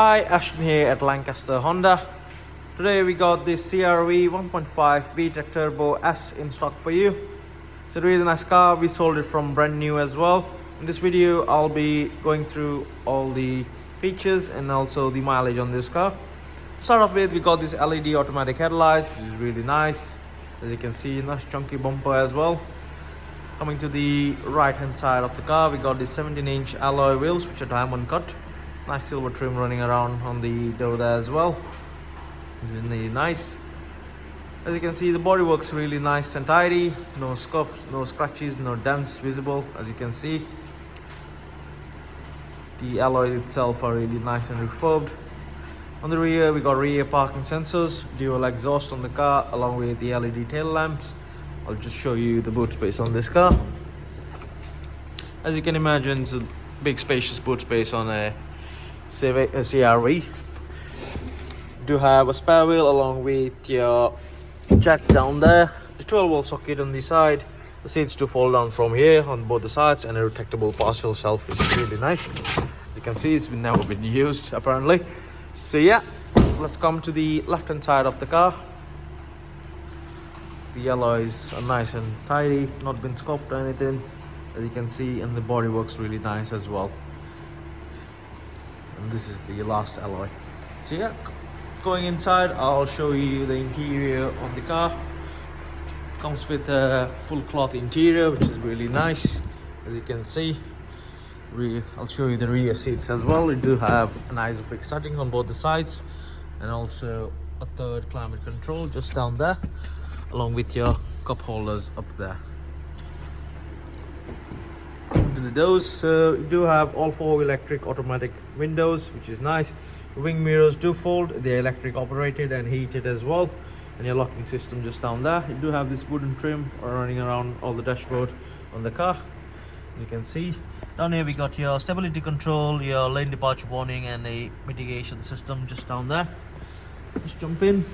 Hi, Ashton here at Lancaster Honda. Today we got this CRV 1.5 VTEC Turbo S in stock for you. It's a really nice car. We sold it from brand new as well. In this video I'll be going through all the features and also the mileage on this car. To start off with, we got this LED automatic headlights, which is really nice. As you can see, nice chunky bumper as well. Coming to the right hand side of the car, we got the 17-inch alloy wheels which are diamond cut. Nice silver trim running around on the door there as well. Really nice. As you can see, the body works really nice and tidy. No scuffs, no scratches, no dents visible. As you can see, the alloys itself are really nice and refurbed. On the rear, we got rear parking sensors, dual exhaust on the car along with the LED tail lamps. I'll just show you the boot space on this car. As you can imagine, it's a big spacious boot space on a CRV. Do have a spare wheel along with your jack down there, the 12-volt socket on the side, the seats to fold down from here on both the sides, and a retractable parcel shelf, which is really nice. As you can see, it's never been used apparently. So yeah, let's come to the left hand side of the car. The alloys are nice and tidy, not been scuffed or anything, as you can see, and the body works really nice as well. And this is the last alloy. So yeah, going inside, I'll show you the interior of the car. Comes with a full cloth interior, which is really nice. As you can see, I'll show you the rear seats as well. We do have an ISOFIX setting on both the sides, and also a third climate control just down there, along with your cup holders up there. To the doors, so you do have all 4 electric automatic windows, which is nice. The wing mirrors do fold, they're electric operated and heated as well, and your locking system just down there. You do have this wooden trim running around all the dashboard on the car. As you can see, down here we got your stability control, your lane departure warning, and a mitigation system just down there. Let's jump in.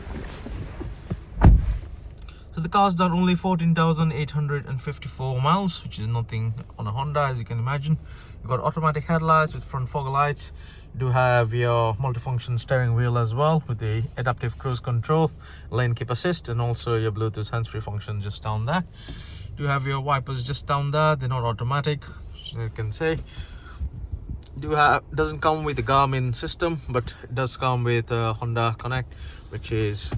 So the car's done only 14,854 miles, which is nothing on a Honda, as you can imagine. You've got automatic headlights with front fog lights. You do have your multifunction steering wheel as well with the adaptive cruise control, lane keep assist, and also your Bluetooth hands-free function just down there. You do have your wipers just down there. They're not automatic, so you can say. Doesn't come with the Garmin system, but it does come with Honda Connect, which is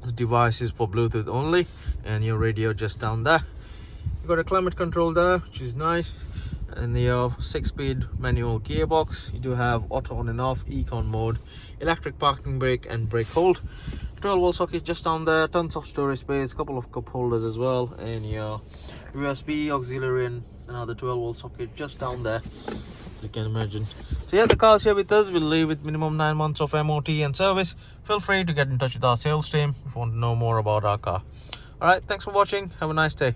the device is for Bluetooth only, and your radio just down there. You got a climate control there, which is nice, and your 6-speed manual gearbox. You do have auto on and off, ECON Mode, electric parking brake, and brake hold. 12-volt socket just down there, tons of storage space, couple of cup holders as well, and your USB auxiliary and another 12-volt socket just down there, you can imagine. So yeah, the car's here with us. We'll leave with minimum 9 months of MOT and service. Feel free to get in touch with our sales team if you want to know more about our car. Alright, thanks for watching. Have a nice day.